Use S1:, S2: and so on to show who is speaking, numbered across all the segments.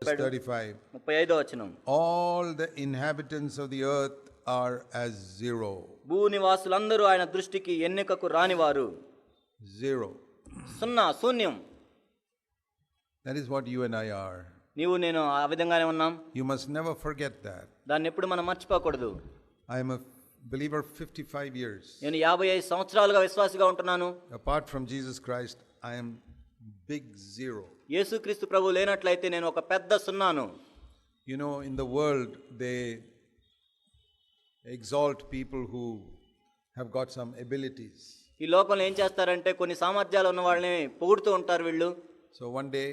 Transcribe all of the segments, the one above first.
S1: 35.
S2: All the inhabitants of the earth are as zero.
S1: భూనివాసులందరూ ఆయన దృష్టికి ఎన్నికకు రానివారు.
S2: Zero.
S1: సున్నా, శూన్యం.
S2: That is what you and I are.
S1: నీవు నేను ఆ విధంగానే ఉన్నాం.
S2: You must never forget that.
S1: దాన్ని ఎప్పుడు మనం మర్చిపోకూడదు.
S2: I am a believer 55 years.
S1: నేను 55 సంవత్సరాలుగా విశ్వాసిగా ఉంటున్నాను.
S2: Apart from Jesus Christ, I am big zero.
S1: యేసుక్రీస్తు ప్రభువు లేనట్లయితే నేను ఒక పెద్ద సున్నాను.
S2: You know, in the world they exalt people who have got some abilities.
S1: ఈ లోకంలో ఏం చేస్తారంటే కొన్ని సామర్థ్యాలు ఉన్న వాళ్ళని పొగుడుతూ ఉంటారు వీళ్ళు.
S2: So one day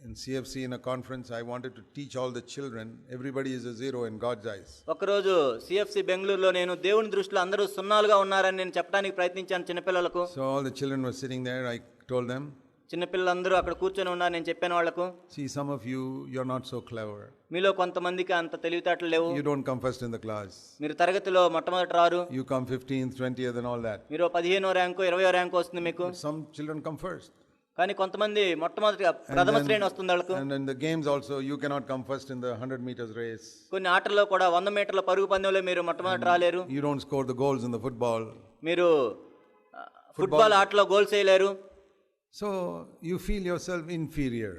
S2: in CFC in a conference I wanted to teach all the children everybody is a zero in God's eyes.
S1: ఒకరోజు CFC బెంగళూరులో నేను దేవుని దృష్టిలో అందరూ సున్నాలుగా ఉన్నారని నేను చెప్పడానికి ప్రయత్నించాను చిన్నపిల్లలకు.
S2: So all the children were sitting there. I told them,
S1: చిన్నపిల్లలందరూ అక్కడ కూర్చొని ఉన్నారు. నేను చెప్పాను వాళ్ళకు,
S2: see, some of you you're not so clever.
S1: మీలో కొంతమందికి అంత తెలివితేటలు లేవు.
S2: You don't come first in the class.
S1: మీరు తరగతిలో మొట్టమొదట రారు.
S2: You come 15th 20th and all that.
S1: మీరు 15వ ర్యాంకు 20వ ర్యాంకు వస్తుంది మీకు.
S2: Some children come first.
S1: కానీ కొంతమంది మొట్టమొదటిగా ప్రథమ శ్రేణి వస్తుంది వాళ్ళకు.
S2: And in the games also you cannot come first in the 100 meters race.
S1: కొన్ని ఆటల్లో కూడా 100 మీటర్ల పరుగు పందెంలో మీరు మొట్టమొదట రాలేరు.
S2: You don't score the goals in the football.
S1: మీరు ఫుట్బాల్ ఆటలో గోల్స్ చేయలేరు.
S2: So you feel yourself inferior.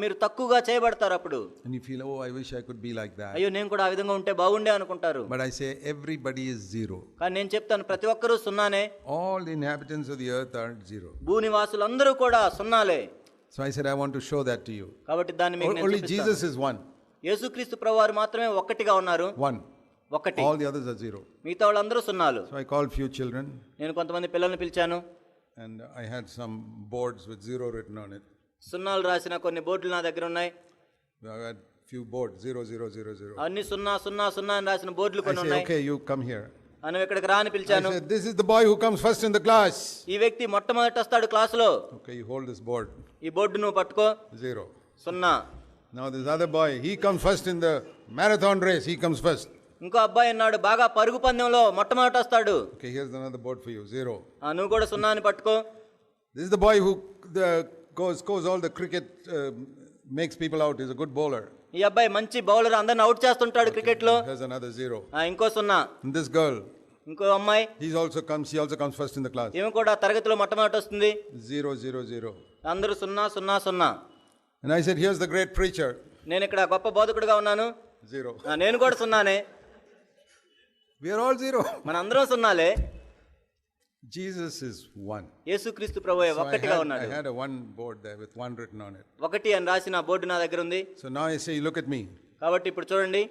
S1: మీరు తక్కువగా చేయబడతారు అప్పుడు.
S2: And you feel, oh, I wish I could be like that.
S1: అయ్యో నేను కూడా ఆ విధంగా ఉంటే బాగుండే అనుకుంటారు.
S2: But I say everybody is zero.
S1: కానీ నేను చెప్తాను ప్రతి ఒక్కరూ సున్నానే.
S2: All the inhabitants of the earth are zero.
S1: భూనివాసులందరూ కూడా సున్నాలే.
S2: So I said I want to show that to you.
S1: కాబట్టి దాన్ని మీకు నేను
S2: Only
S1: చూపిస్తాను.
S2: Jesus is one.
S1: యేసుక్రీస్తు ప్రభువారు మాత్రమే ఒక్కటిగా ఉన్నారు.
S2: One.
S1: ఒక్కటి.
S2: All the others are zero.
S1: మిగతా వాళ్ళందరూ సున్నాలు.
S2: So I called few children.
S1: నేను కొంతమంది పిల్లల్ని పిలిచాను.
S2: And I had some boards with zero written on it.
S1: సున్నాలు రాసిన కొన్ని బోర్డులు నా దగ్గర ఉన్నాయి.
S2: I had few boards 0 0 0 0.
S1: అన్ని 0 0 0 అని రాసిన బోర్డులు కొన్ని ఉన్నాయి.
S2: Okay, you come here.
S1: నేను ఇక్కడికి రాని పిలిచాను.
S2: I said, this is the boy who comes first in the class.
S1: ఈ వ్యక్తి మొట్టమొదట వస్తాడు క్లాసులో.
S2: Okay, you hold this board.
S1: ఈ బోర్డు నువ్వు పట్టుకో.
S2: 0.
S1: 0.
S2: Now this other boy, he comes first in the marathon race. He comes first.
S1: ఇంకో అబ్బాయి అన్నాడు బాగా పరుగు పందెంలో మొట్టమొదట వస్తాడు.
S2: Okay, here's another board for you. 0.
S1: నువ్వు కూడా 0 అని పట్టుకో.
S2: This is the boy who goes all the cricket, makes people out. He's a good bowler.
S1: ఈ అబ్బాయి మంచి బౌలర్, అందరిని అవుట్ చేస్తుంటాడు క్రికెట్ లో.
S2: Here's another 0.
S1: ఇంకో 0.
S2: And this girl,
S1: ఇంకో అమ్మాయి,
S2: she also comes first in the class.
S1: ఈమె కూడా తరగతిలో మొట్టమొదట వస్తుంది.
S2: 0 0 0.
S1: అందరూ 0 0 0.
S2: And I said, here's the great preacher.
S1: నేను ఇక్కడ గొప్ప బోధకుడిగా ఉన్నాను.
S2: 0.
S1: నేను కూడా 0నే.
S2: We are all 0.
S1: మనందరం 0లే.
S2: Jesus is one.
S1: యేసుక్రీస్తు ప్రభువే ఒక్కటిగా ఉన్నాడు.
S2: I had a one board there with one written on it.
S1: ఒకటి అని రాసిన బోర్డు నా దగ్గర ఉంది.
S2: So now I say, look at me.
S1: కాబట్టి ఇప్పుడు చూడండి.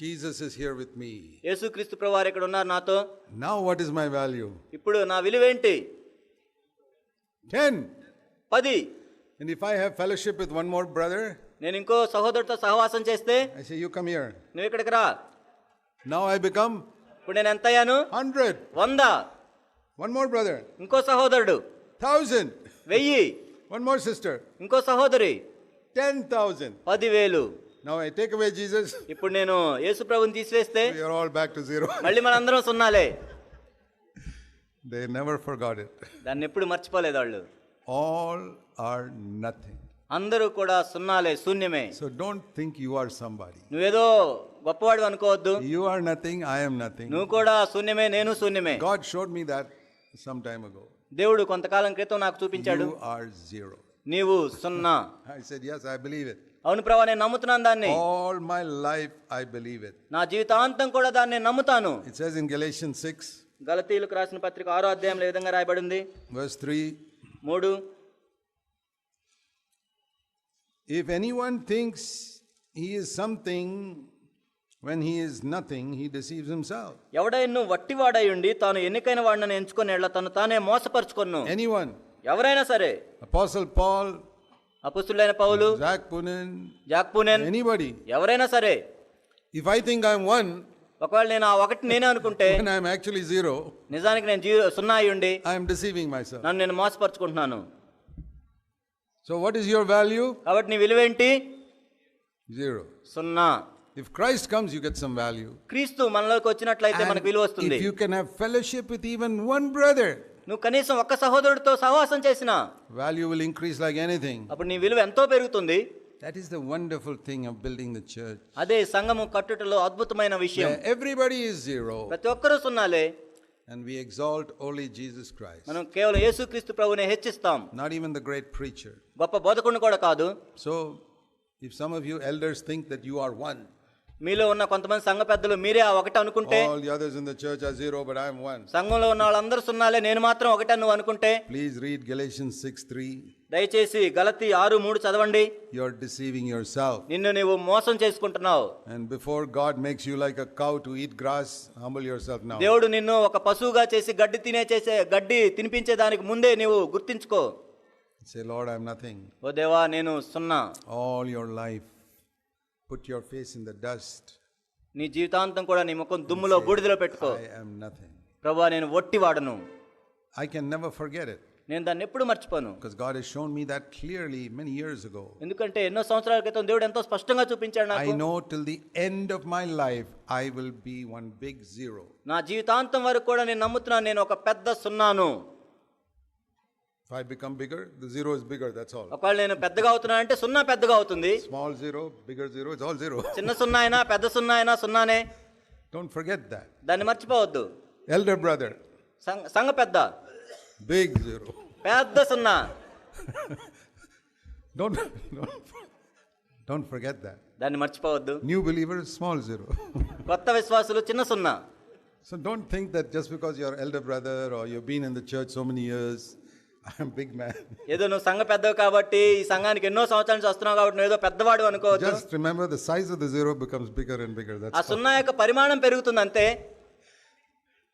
S2: Jesus is here with me.
S1: యేసుక్రీస్తు ప్రభువారు ఇక్కడ ఉన్నారు నాతో.
S2: Now what is my value?
S1: ఇప్పుడు నా విలువ ఏంటి?
S2: 10.
S1: 10.
S2: And if I have fellowship with one more brother,
S1: నేను ఇంకో సహోదరుడితో సహవాసం చేస్తే,
S2: I say, you come here.
S1: నువ్వు ఇక్కడికి రా.
S2: Now I become,
S1: ఇప్పుడు నేను ఎంత అయ్యాను?
S2: 100.
S1: 100.
S2: One more brother.
S1: ఇంకో సహోదరుడు.
S2: 1000.
S1: 1000.
S2: One more sister.
S1: ఇంకో సహోదరి.
S2: 10,000.
S1: 10,000.
S2: Now I take away Jesus.
S1: ఇప్పుడు నేను యేసు ప్రభువుని తీసివేస్తే
S2: we are all back to 0.
S1: మళ్ళీ మనందరం 0లే.
S2: They never forgot it.
S1: దాన్ని ఎప్పుడు మర్చిపోలేదు వాళ్ళు.
S2: All are nothing.
S1: అందరూ కూడా 0లే, శూన్యమే.
S2: So don't think you are somebody.
S1: నువ్వేదో గొప్పవాడు అనుకోవద్దు.
S2: You are nothing, I am nothing.
S1: నువ్వు కూడా శూన్యమే, నేను శూన్యమే.
S2: God showed me that some time ago.
S1: దేవుడు కొంతకాలం క్రితం నాకు చూపించాడు.
S2: You are 0.
S1: నీవు 0.
S2: I said, yes, I believe it.
S1: అవును ప్రభువా, నేను నమ్ముతున్నాను దాన్ని.
S2: All my life I believe it.
S1: నా జీవితాంతం కూడా దాన్ని నమ్ముతాను.
S2: It says in Galatians 6.
S1: గలతీయులకు రాసిన పత్రిక 6వ అధ్యాయంలో ఈ విధంగా రాయబడి ఉంది.
S2: Verse 3.
S1: 3.
S2: If anyone thinks he is something when he is nothing, he deceives himself.
S1: ఎవడైనా వట్టివాడై ఉండి తాను ఎన్నికైన వాడిని ఎంచుకునేలా తను తానే మోసపరుచుకొను.
S2: Anyone.
S1: ఎవరైనా సరే.
S2: Apostle Paul,
S1: అపొస్తలుడైన పౌలు,
S2: Zac Poonen,
S1: జాక్ పూనెన్,
S2: anybody.
S1: ఎవరైనా సరే.
S2: If I think I am one,
S1: ఒకవేళ నేను ఆ ఒకటి నేనే అనుకుంటే,
S2: when I am actually 0,
S1: నిజానికి నేను 0 అయి ఉండి
S2: I am deceiving myself.
S1: నన్ను నేను మోసపరుచుకుంటున్నాను.
S2: So what is your value?
S1: కాబట్టి నీ విలువ ఏంటి?
S2: 0.
S1: 0.
S2: If Christ comes, you get some value.
S1: క్రీస్తు మనలోకి వచ్చినట్లయితే మనకు విలువ వస్తుంది.
S2: If you can have fellowship with even one brother,
S1: నువ్వు కనీసం ఒక్క సహోదరుడితో సహవాసం చేసినా
S2: value will increase like anything.
S1: అప్పుడు నీ విలువ ఎంతో పెరుగుతుంది.
S2: That is the wonderful thing of building the church.
S1: అదే సంఘము కట్టుటలో అద్భుతమైన విషయం.
S2: Where everybody is zero.
S1: ప్రతి ఒక్కరూ సున్నాలే.
S2: And we exalt only Jesus Christ.
S1: మనం కేవలం యేసుక్రీస్తు ప్రభువునే హెచ్చిస్తాం.
S2: Not even the great preacher.
S1: గొప్ప బోధకుడిని కూడా కాదు.
S2: So if some of you elders think that you are one,
S1: మీలో ఉన్న కొంతమంది సంఘ పెద్దలు మీరే ఆ ఒకటి అనుకుంటే,
S2: all the others in the church are zero but I am one.
S1: సంఘంలో ఉన్న వాళ్ళందరూ సున్నాలే, నేను మాత్రం ఒకటే నువ్వు అనుకుంటే,
S2: please read Galatians 6:3.
S1: దయచేసి గలతీ 6:3 చదవండి.
S2: You are deceiving yourself.
S1: నిన్ను నీవు మోసం చేసుకుంటున్నావు.
S2: And before God makes you like a cow to eat grass, humble yourself now.
S1: దేవుడు నిన్ను ఒక పశువుగా చేసి గడ్డి తినిపించే దానికి ముందే నీవు గుర్తించుకో.
S2: Say, Lord, I am nothing.
S1: ఓ దేవా, నేను సున్నా.
S2: All your life put your face in the dust.
S1: నీ జీవితాంతం కూడా నీ ముఖం దుమ్ములో బూడిదలో పెట్టుకో.
S2: I am nothing.
S1: ప్రభువా, నేను ఒట్టివాడను.
S2: I can never forget it.
S1: నేను దాన్ని ఎప్పుడు మర్చిపోను.
S2: Because God has shown me that clearly many years ago.
S1: ఎందుకంటే ఎన్నో సంవత్సరాల క్రితం దేవుడు ఎంతో స్పష్టంగా చూపించాడు నాకు.
S2: I know till the end of my life I will be one big zero.
S1: నా జీవితాంతం వరకు కూడా నేను నమ్ముతున్నాను, నేను ఒక పెద్ద సున్నాను.
S2: If I become bigger, the zero is bigger, that's all.
S1: ఒకవేళ నేను పెద్దగా అవుతున్నాను అంటే సున్నా పెద్దగా అవుతుంది.
S2: Small zero, bigger zero, it's all zero.
S1: చిన్న సున్నా అయినా పెద్ద సున్నా అయినా సున్నానే.
S2: Don't forget that.
S1: దాన్ని మర్చిపోవద్దు.
S2: Elder brother,
S1: సంఘ పెద్ద,
S2: big zero.
S1: పెద్ద సున్నా.
S2: Don't forget that.
S1: దాన్ని మర్చిపోవద్దు.
S2: New believer, small zero.
S1: కొత్త విశ్వాసులు చిన్న సున్నా.
S2: So don't think that just because you're elder brother or you've been in the church so many years, I'm big man.
S1: ఏదో నువ్వు సంఘ పెద్దవి కాబట్టి, ఈ సంఘానికి ఎన్నో సంవత్సరాల నుంచి వస్తున్నావు కాబట్టి నువ్వు ఏదో పెద్దవాడు అనుకోవద్దు.
S2: Just remember the size of the zero becomes bigger and bigger. That's
S1: ఆ సున్నా యొక్క పరిమాణం పెరుగుతుంది అంతే.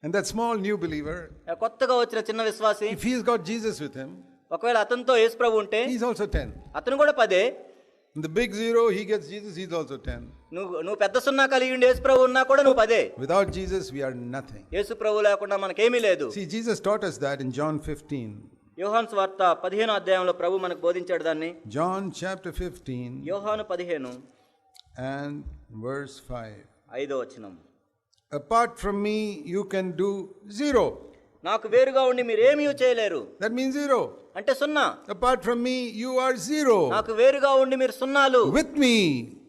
S2: And that small new believer,
S1: కొత్తగా వచ్చిన చిన్న విశ్వాసి,
S2: if he's got Jesus with him,
S1: ఒకవేళ అతనితో యేసు ప్రభు ఉంటే,
S2: he's also 10.
S1: అతను కూడా 10.
S2: And the big zero, he gets Jesus, he's also 10.
S1: నువ్వు పెద్ద సున్నా కలిగి ఉండి యేసు ప్రభు ఉన్నా కూడా నువ్వు 10.
S2: Without Jesus we are nothing.
S1: యేసు ప్రభు లేకుండా మనకేమీ లేదు.
S2: See, Jesus taught us that in John 15.
S1: యోహాను సువార్త 15వ అధ్యాయంలో ప్రభు మనకు బోధించాడు దాన్ని.
S2: John chapter 15.
S1: యోహాను 15
S2: and verse 5.
S1: 5వ వచనం.
S2: Apart from me you can do zero.
S1: నాకు వేరుగా ఉండి మీరు ఏమీ చేయలేరు.
S2: That means zero.
S1: అంటే సున్నా.
S2: Apart from me you are zero.
S1: నాకు వేరుగా ఉండి మీరు సున్నాలు.
S2: With me,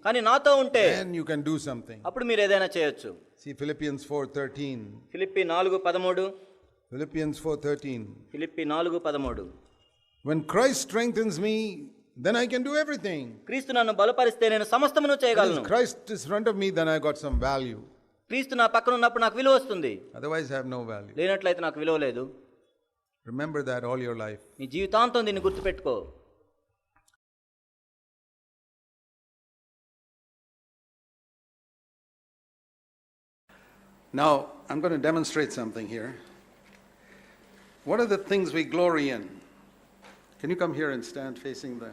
S1: కానీ నాతో ఉంటే
S2: then you can do something.
S1: అప్పుడు మీరు ఏదైనా చేయొచ్చు.
S2: See Philippians 4:13.
S1: Philippi 4:13.
S2: Philippians 4:13.
S1: Philippi 4:13.
S2: When Christ strengthens me, then I can do everything.
S1: క్రీస్తు నన్ను బలపరిస్తే నేను సమస్తమును చేయగలను.
S2: If Christ is in front of me, then I got some value.
S1: క్రీస్తు నా పక్కన ఉన్నప్పుడు నాకు విలువ వస్తుంది.
S2: Otherwise I have no value.
S1: లేనట్లయితే నాకు విలువ లేదు.
S2: Remember that all your life.
S1: నీ జీవితాంతం దీన్ని గుర్తుపెట్టుకో.
S2: Now, I'm going to demonstrate something here. What are the things we glory in? Can you come here and stand facing the...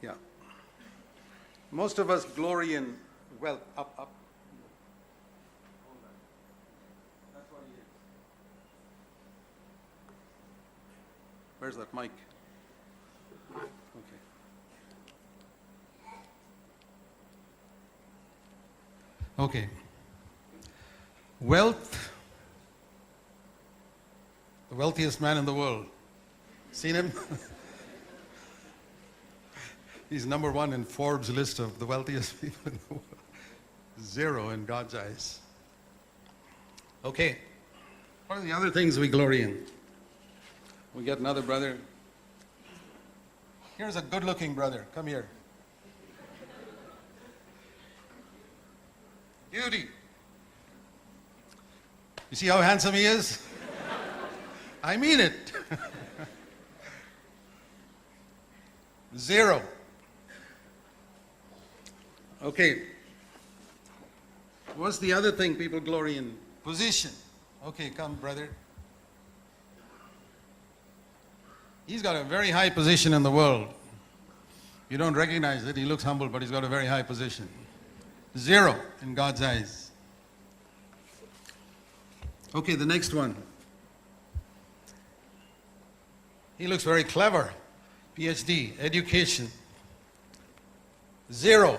S2: Yeah. Most of us glory in wealth. Up. That's what he is. Where's that mic? Okay. Okay. Wealth. The wealthiest man in the world. Seen him? He's number one in Forbes' list of the wealthiest people in the world. Zero in God's eyes. Okay. What are the other things we glory in? We get another brother. Here's a good-looking brother. Come here. Beauty. You see how handsome he is? I mean it. Zero. Okay. What's the other thing people glory in? Position. Okay, come, brother. He's got a very high position in the world. You don't recognize it. He looks humble, but he's got a very high position. Zero in God's eyes. Okay, the next one. He looks very clever. PhD, education. Zero.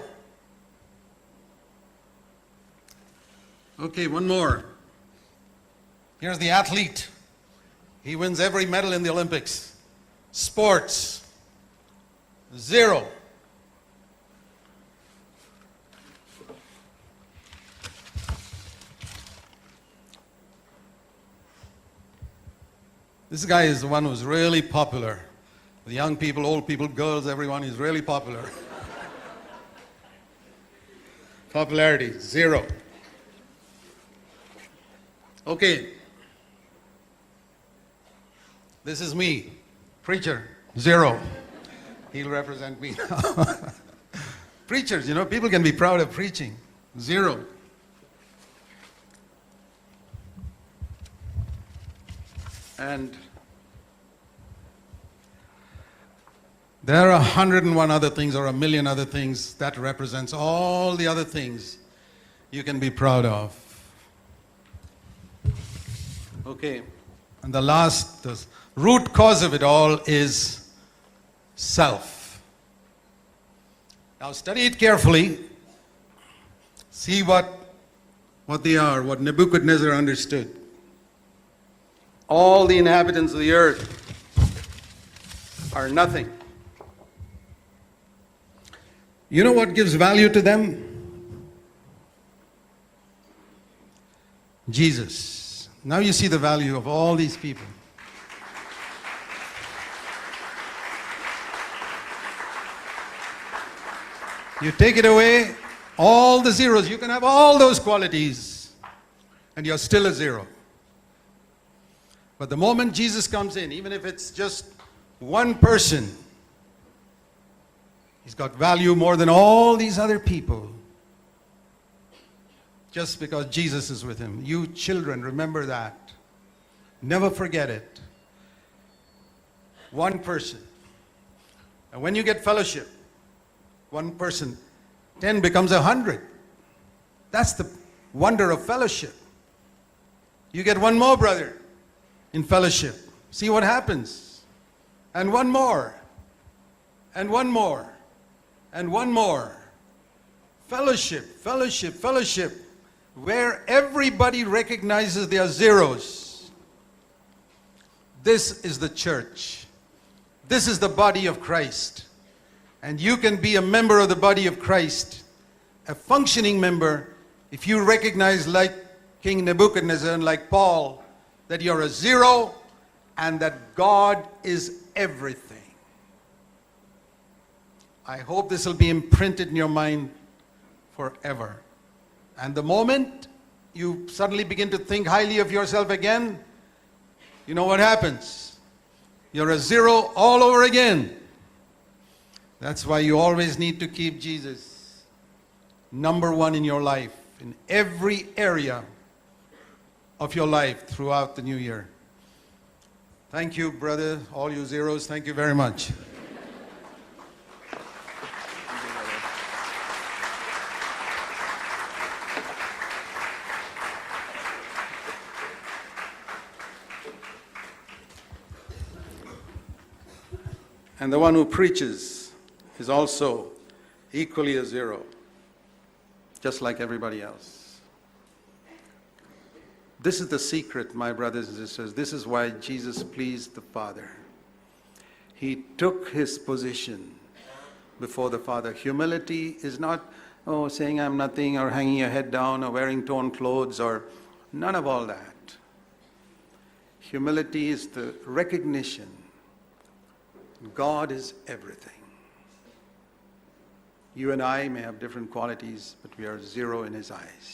S2: Okay, one more. Here's the athlete. He wins every medal in the Olympics. Sports. Zero. This guy is the one who's really popular. The young people, old people, girls, everyone is really popular. Popularity, 0. Okay. This is me, preacher, 0. He'll represent me. Preachers, people can be proud of preaching, 0. And there are 101 other things or a million other things that represents all the other things you can be proud of. Okay. And the root cause of it all is self. Now study it carefully. See what they are, what Nebuchadnezzar understood. All the inhabitants of the earth are nothing. You know what gives value to them? Jesus. Now you see the value of all these people. You take it away, all the zeros, you can have all those qualities, and you're still a 0. But the moment Jesus comes in, even if it's just one person, he's got value more than all these other people. Just because Jesus is with him. You children, remember that. Never forget it. One person. And when you get fellowship, one person, 10 becomes 100. That's the wonder of fellowship. You get one more brother in fellowship. See what happens. And one more. And one more. And one more. Fellowship, fellowship, fellowship. Where everybody recognizes their zeros. This is the church. This is the body of Christ. And you can be a member of the body of Christ, a functioning member, if you recognize, like King Nebuchadnezzar and like Paul, that you're a 0 and that God is everything. I hope this will be imprinted in your mind forever. And the moment you suddenly begin to think highly of yourself again, you know what happens? You're a 0 all over again. That's why you always need to keep Jesus number 1 in your life, in every area of your life throughout the new year. Thank you, brother, all you zeros. Thank you very much. And the one who preaches is also equally a 0, just like everybody else. This is the secret, my brothers and sisters. This is why Jesus pleased the Father. He took his position before the Father. Humility is not, saying I'm nothing, or hanging your head down, or wearing torn clothes, or none of all that. Humility is the recognition God is everything. You and I may have different qualities, but we are 0 in his eyes.